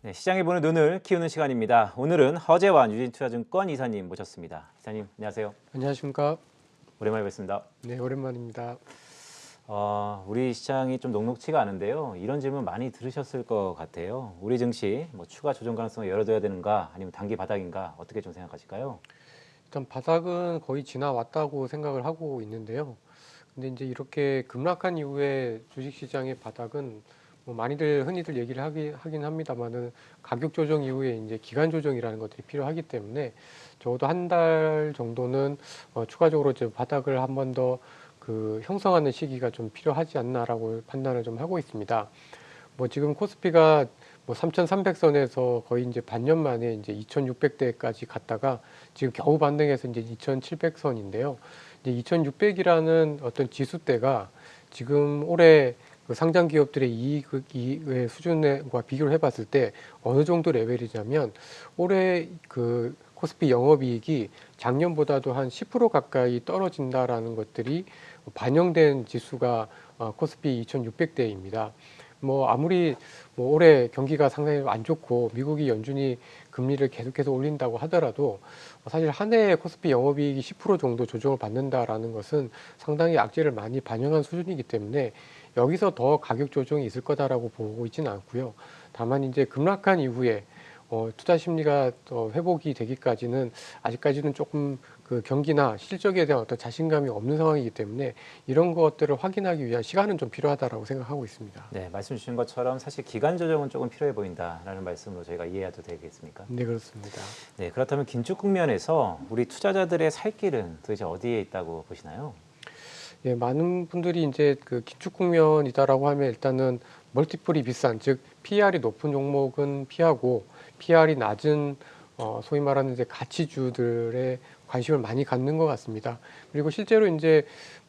네, 시장에 보는 눈을 키우는 시간입니다. 오늘은 허재완 유진투자증권 이사님 모셨습니다. 이사님, 안녕하세요. 안녕하십니까? 오랜만에 뵙습니다. 네, 오랜만입니다. 우리 시장이 좀 녹록치가 않은데요. 이런 질문 많이 들으셨을 것 같아요. 우리 증시 추가 조정 가능성을 열어둬야 되는가, 아니면 단기 바닥인가, 어떻게 좀 생각하실까요? 일단 바닥은 거의 지나왔다고 생각을 하고 있는데요. 근데 이제 이렇게 급락한 이후에 주식시장의 바닥은 뭐 많이들 흔히들 얘기를 하긴 합니다만은 가격 조정 이후에 이제 기간 조정이라는 것들이 필요하기 때문에 적어도 한 달 정도는 추가적으로 이제 바닥을 한번 더 그 형성하는 시기가 좀 필요하지 않나라고 판단을 좀 하고 있습니다. 뭐 지금 코스피가 뭐 3,300선에서 거의 이제 반년 만에 이제 2,600대까지 갔다가 지금 겨우 반등해서 이제 2,700선인데요. 이제 2,600이라는 어떤 지수대가 지금 올해 그 상장 기업들의 이익의 수준과 비교를 해봤을 때 어느 정도 레벨이냐면 올해 그 코스피 영업이익이 작년보다도 한 10% 가까이 떨어진다라는 것들이 반영된 지수가 코스피 2,600대입니다. 뭐 아무리 뭐 올해 경기가 상당히 안 좋고 미국이 연준이 금리를 계속해서 올린다고 하더라도 사실 한 해에 코스피 영업이익이 10% 정도 조정을 받는다라는 것은 상당히 악재를 많이 반영한 수준이기 때문에 여기서 더 가격 조정이 있을 거다라고 보고 있지는 않고요. 다만 이제 급락한 이후에 투자 심리가 또 회복이 되기까지는 아직까지는 조금 그 경기나 실적에 대한 어떤 자신감이 없는 상황이기 때문에 이런 것들을 확인하기 위한 시간은 좀 필요하다라고 생각하고 있습니다. 네, 말씀 주신 것처럼 사실 기간 조정은 조금 필요해 보인다라는 말씀으로 저희가 이해해도 되겠습니까? 네, 그렇습니다. 네, 그렇다면 긴축 국면에서 우리 투자자들의 살 길은 도대체 어디에 있다고 보시나요? 예, 많은 분들이 이제 그 기축 국면이다라고 하면 일단은 멀티플이 비싼, 즉 PR이 높은 종목은 피하고 PR이 낮은 소위 말하는 이제 가치주들의 관심을 많이 갖는 것 같습니다. 그리고 실제로 이제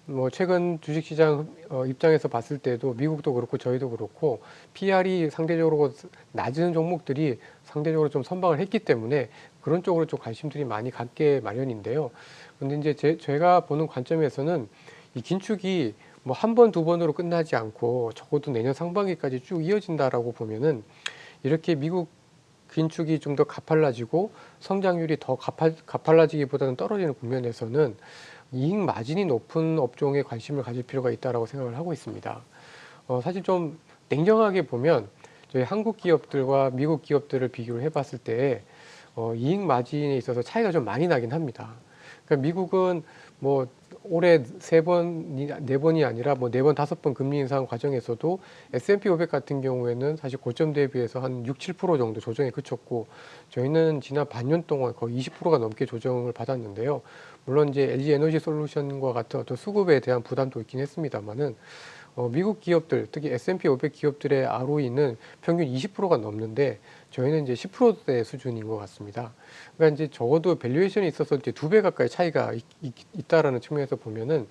뭐 최근 주식시장 입장에서 봤을 때도 미국도 그렇고 저희도 그렇고 PR이 상대적으로 낮은 종목들이 상대적으로 좀 선방을 했기 때문에 그런 쪽으로 좀 관심들이 많이 갖게 마련인데요. 근데 이제 제가 보는 관점에서는 이 긴축이 뭐 한 번, 두 번으로 끝나지 않고 적어도 내년 상반기까지 쭉 이어진다라고 보면은 이렇게 미국 긴축이 좀 더 가팔라지고 성장률이 더 가팔라지기보다는 떨어지는 국면에서는 이익 마진이 높은 업종에 관심을 가질 필요가 있다라고 생각을 하고 있습니다. 사실 좀 냉정하게 보면 저희 한국 기업들과 미국 기업들을 비교를 해봤을 때 이익 마진에 있어서 차이가 좀 많이 나긴 합니다. 그러니까 미국은 뭐 올해 세 번이 네 번이 아니라 뭐 네 번 다섯 번 금리 인상 과정에서도 S&P 500 같은 경우에는 사실 고점 대비해서 한 6, 7% 정도 조정에 그쳤고 저희는 지난 반년 동안 거의 20%가 넘게 조정을 받았는데요. 물론 이제 LG 에너지 솔루션과 같은 어떤 수급에 대한 부담도 있긴 했습니다만은 미국 기업들, 특히 S&P 500 기업들의 ROE는 평균 20%가 넘는데 저희는 이제 10%대 수준인 것 같습니다. 그러니까 이제 적어도 밸류에이션에 있어서 이제 2배 가까이 차이가 있다라는 측면에서 보면은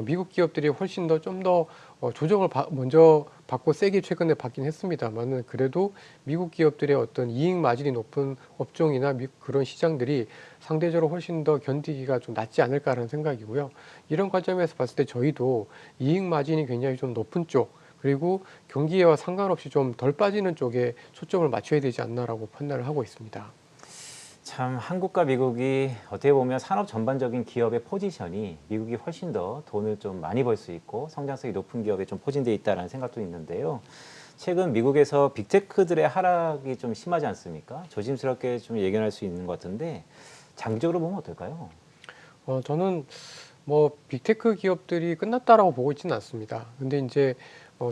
미국 기업들이 훨씬 더 좀 더 조정을 먼저 받고 세게 최근에 받긴 했습니다만은 그래도 미국 기업들의 어떤 이익 마진이 높은 업종이나 그런 시장들이 상대적으로 훨씬 더 견디기가 좀 낫지 않을까라는 생각이고요. 이런 관점에서 봤을 때 저희도 이익 마진이 굉장히 좀 높은 쪽 그리고 경기와 상관없이 좀 덜 빠지는 쪽에 초점을 맞춰야 되지 않나라고 판단을 하고 있습니다. 참 한국과 미국이 어떻게 보면 산업 전반적인 기업의 포지션이 미국이 훨씬 더 돈을 좀 많이 벌 수 있고 성장성이 높은 기업에 좀 포진되어 있다는 생각도 있는데요. 최근 미국에서 빅테크들의 하락이 좀 심하지 않습니까? 조심스럽게 좀 예견할 수 있는 것 같은데 장기적으로 보면 어떨까요? 저는 뭐 빅테크 기업들이 끝났다라고 보고 있지는 않습니다. 근데 이제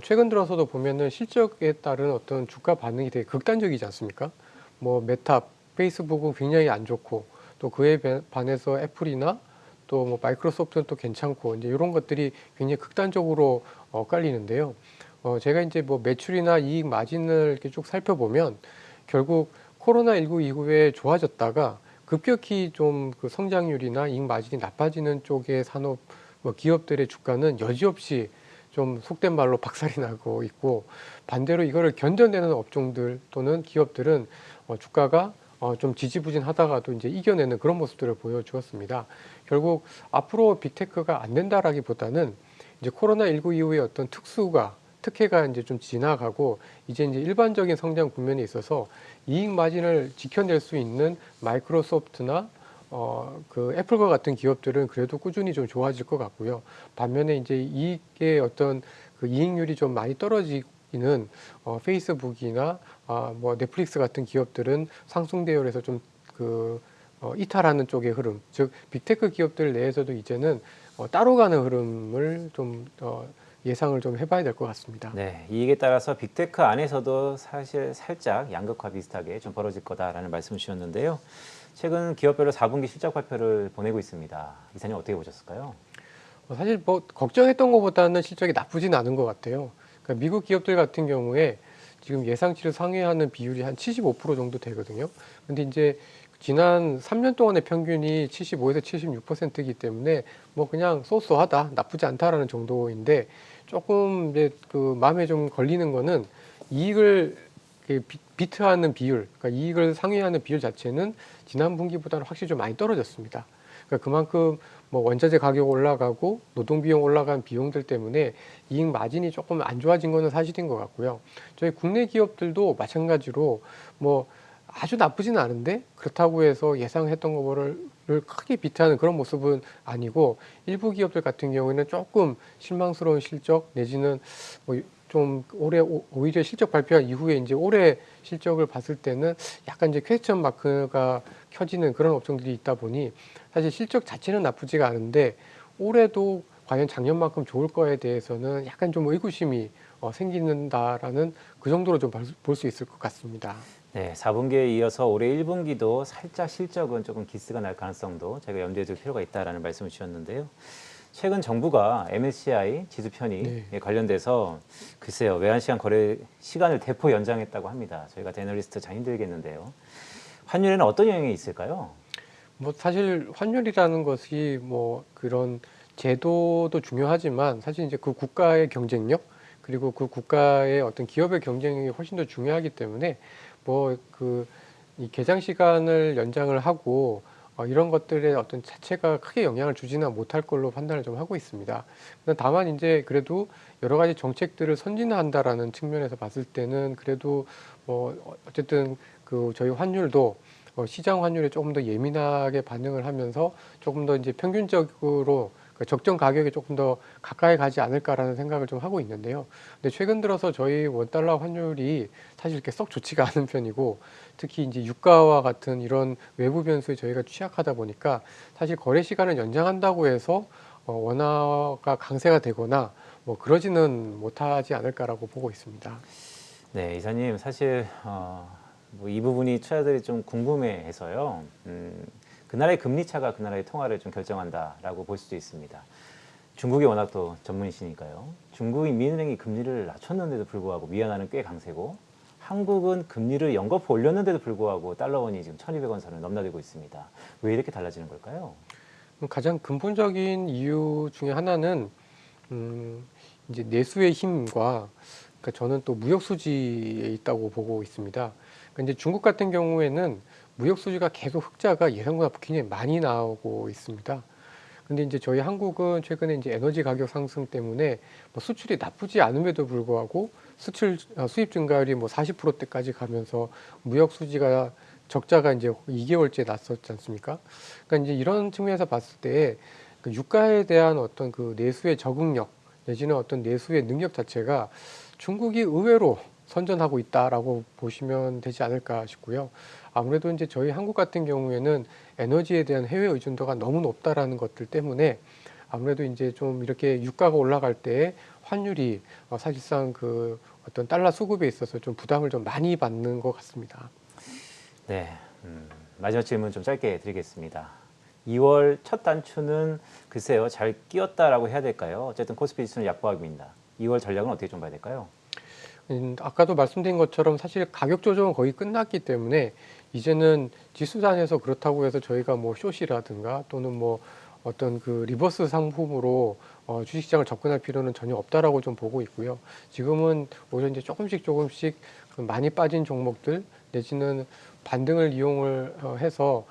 최근 들어서도 보면은 실적에 따른 어떤 주가 반응이 되게 극단적이지 않습니까? 뭐 메타, 페이스북은 굉장히 안 좋고 또 그에 반해서 애플이나 또 뭐 마이크로소프트는 또 괜찮고 이제 이런 것들이 굉장히 극단적으로 깔리는데요. 제가 이제 뭐 매출이나 이익 마진을 이렇게 쭉 살펴보면 결국 코로나19 이후에 좋아졌다가 급격히 좀 그 성장률이나 이익 마진이 나빠지는 쪽의 산업 뭐 기업들의 주가는 여지없이 좀 속된 말로 박살이 나고 있고 반대로 이거를 견뎌내는 업종들 또는 기업들은 주가가 좀 지지부진하다가도 이제 이겨내는 그런 모습들을 보여주었습니다. 결국 앞으로 빅테크가 안 된다라기보다는 이제 코로나19 이후에 어떤 특혜가 이제 좀 지나가고 이제 일반적인 성장 국면에 있어서 이익 마진을 지켜낼 수 있는 마이크로소프트나 그 애플과 같은 기업들은 그래도 꾸준히 좀 좋아질 것 같고요. 반면에 이제 이익의 어떤 그 이익률이 좀 많이 떨어지는 페이스북이나 뭐 넷플릭스 같은 기업들은 상승 대열에서 좀 그 이탈하는 쪽의 흐름, 즉 빅테크 기업들 내에서도 이제는 따로 가는 흐름을 좀 예상을 좀 해봐야 될 것 같습니다. 네, 이익에 따라서 빅테크 안에서도 사실 살짝 양극화 비슷하게 좀 벌어질 거다라는 말씀을 주셨는데요. 최근 기업별로 4분기 실적 발표를 보내고 있습니다. 이사님 어떻게 보셨을까요? 사실 뭐 걱정했던 것보다는 실적이 나쁘진 않은 것 같아요. 그러니까 미국 기업들 같은 경우에 지금 예상치를 상회하는 비율이 한 75% 정도 되거든요. 근데 이제 지난 3년 동안의 평균이 75에서 76%이기 때문에 뭐 그냥 쏘쏘하다, 나쁘지 않다라는 정도인데 조금 이제 그 마음에 좀 걸리는 거는 이익을 비트하는 비율, 그러니까 이익을 상회하는 비율 자체는 지난 분기보다는 확실히 좀 많이 떨어졌습니다. 그러니까 그만큼 뭐 원자재 가격 올라가고 노동 비용 올라간 비용들 때문에 이익 마진이 조금 안 좋아진 거는 사실인 것 같고요. 저희 국내 기업들도 마찬가지로 뭐 아주 나쁘진 않은데 그렇다고 해서 예상했던 거를 크게 비트하는 그런 모습은 아니고 일부 기업들 같은 경우에는 조금 실망스러운 실적 내지는 뭐 좀 올해 오히려 실적 발표한 이후에 이제 올해 실적을 봤을 때는 약간 이제 퀘스천 마크가 켜지는 그런 업종들이 있다 보니 사실 실적 자체는 나쁘지가 않은데 올해도 과연 작년만큼 좋을 거에 대해서는 약간 좀 의구심이 생긴다라는 그 정도로 좀 볼 수 있을 것 같습니다. 네, 4분기에 이어서 올해 1분기도 살짝 실적은 조금 기스가 날 가능성도 저희가 염두에 둘 필요가 있다라는 말씀을 주셨는데요. 최근 정부가 MSCI 지수 편입에 네. 관련돼서 글쎄요, 외환시장 거래 시간을 대폭 연장했다고 합니다. 저희가 애널리스트 참 힘들겠는데요. 환율에는 어떤 영향이 있을까요? 뭐 사실 환율이라는 것이 뭐 그런 제도도 중요하지만 사실 이제 그 국가의 경쟁력 그리고 그 국가의 어떤 기업의 경쟁력이 훨씬 더 중요하기 때문에 뭐 그 이 개장 시간을 연장을 하고 이런 것들의 어떤 자체가 크게 영향을 주지는 못할 걸로 판단을 좀 하고 있습니다. 다만 이제 그래도 여러 가지 정책들을 선진화한다라는 측면에서 봤을 때는 그래도 뭐 어쨌든 그 저희 환율도 시장 환율에 조금 더 예민하게 반응을 하면서 조금 더 이제 평균적으로 그 적정 가격에 조금 더 가까이 가지 않을까라는 생각을 좀 하고 있는데요. 근데 최근 들어서 저희 원달러 환율이 사실 이렇게 썩 좋지가 않은 편이고 특히 이제 유가와 같은 이런 외부 변수에 저희가 취약하다 보니까 사실 거래 시간을 연장한다고 해서 원화가 강세가 되거나 뭐 그러지는 못하지 않을까라고 보고 있습니다. 네, 이사님 사실 뭐이 부분이 투자자들이 좀 궁금해해서요. 그 나라의 금리 차가 그 나라의 통화를 좀 결정한다라고 볼 수도 있습니다. 중국이 워낙 또 전문이시니까요. 중국이 민은행이 금리를 낮췄는데도 불구하고 위안화는 꽤 강세고 한국은 금리를 연거푸 올렸는데도 불구하고 달러원이 지금 1,200원 선을 넘나들고 있습니다. 왜 이렇게 달라지는 걸까요? 가장 근본적인 이유 중에 하나는 음, 이제 내수의 힘과 그러니까 저는 또 무역 수지에 있다고 보고 있습니다. 그러니까 이제 중국 같은 경우에는 무역 수지가 계속 흑자가 예상보다 굉장히 많이 나오고 있습니다. 근데 이제 저희 한국은 최근에 이제 에너지 가격 상승 때문에 뭐 수출이 나쁘지 않음에도 불구하고 수입 증가율이 뭐 40%대까지 가면서 무역 수지가 적자가 이제 2개월째 났었지 않습니까? 그러니까 이제 이런 측면에서 봤을 때 그 유가에 대한 어떤 그 내수의 적응력 내지는 어떤 내수의 능력 자체가 중국이 의외로 선전하고 있다라고 보시면 되지 않을까 싶고요. 아무래도 이제 저희 한국 같은 경우에는 에너지에 대한 해외 의존도가 너무 높다라는 것들 때문에 아무래도 이제 좀 이렇게 유가가 올라갈 때 환율이 사실상 그 어떤 달러 수급에 있어서 좀 부담을 좀 많이 받는 것 같습니다. 네, 마지막 질문 좀 짧게 드리겠습니다. 2월 첫 단추는 글쎄요, 잘 끼었다라고 해야 될까요? 어쨌든 코스피 지수는 약보합입니다. 2월 전략은 어떻게 좀 봐야 될까요? 아까도 말씀드린 것처럼 사실 가격 조정은 거의 끝났기 때문에 이제는 지수단에서 그렇다고 해서 저희가 뭐 숏이라든가 또는 뭐 어떤 그 리버스 상품으로 주식시장을 접근할 필요는 전혀 없다라고 좀 보고 있고요. 지금은 오히려 이제 조금씩 그 많이 빠진 종목들 내지는 반등을 이용을 해서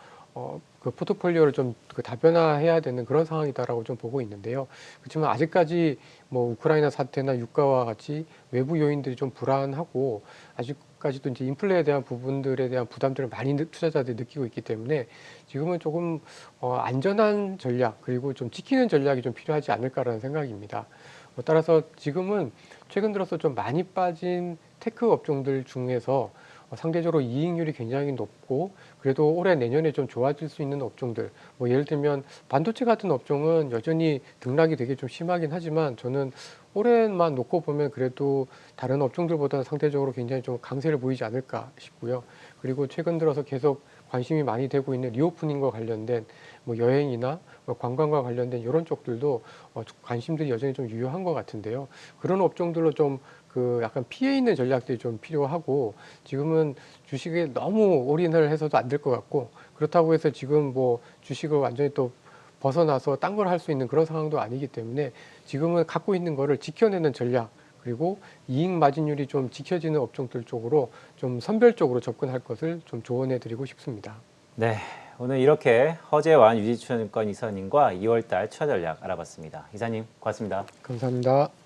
그 포트폴리오를 좀 그 다변화해야 되는 그런 상황이다라고 좀 보고 있는데요. 그렇지만 아직까지 뭐 우크라이나 사태나 유가와 같이 외부 요인들이 좀 불안하고 아직까지도 이제 인플레에 대한 부분들에 대한 부담들을 많이 투자자들이 느끼고 있기 때문에 지금은 조금 안전한 전략 그리고 좀 지키는 전략이 좀 필요하지 않을까라는 생각입니다. 따라서 지금은 최근 들어서 좀 많이 빠진 테크 업종들 중에서 상대적으로 이익률이 굉장히 높고 그래도 올해 내년에 좀 좋아질 수 있는 업종들 뭐 예를 들면 반도체 같은 업종은 여전히 등락이 되게 좀 심하긴 하지만 저는 올해만 놓고 보면 그래도 다른 업종들보다는 상대적으로 굉장히 좀 강세를 보이지 않을까 싶고요. 그리고 최근 들어서 계속 관심이 많이 되고 있는 리오프닝과 관련된 뭐 여행이나 뭐 관광과 관련된 이런 쪽들도 관심들이 여전히 좀 유효한 것 같은데요. 그런 업종들로 좀 그 약간 피해 있는 전략들이 좀 필요하고 지금은 주식에 너무 올인을 해서도 안 될 것 같고 그렇다고 해서 지금 뭐 주식을 완전히 또 벗어나서 딴 걸 할 수 있는 그런 상황도 아니기 때문에 지금은 갖고 있는 거를 지켜내는 전략 그리고 이익 마진율이 좀 지켜지는 업종들 쪽으로 좀 선별적으로 접근할 것을 좀 조언해 드리고 싶습니다. 네, 오늘 이렇게 허재완 유지증권 이사님과 2월달 투자 전략 알아봤습니다. 이사님, 고맙습니다. 감사합니다.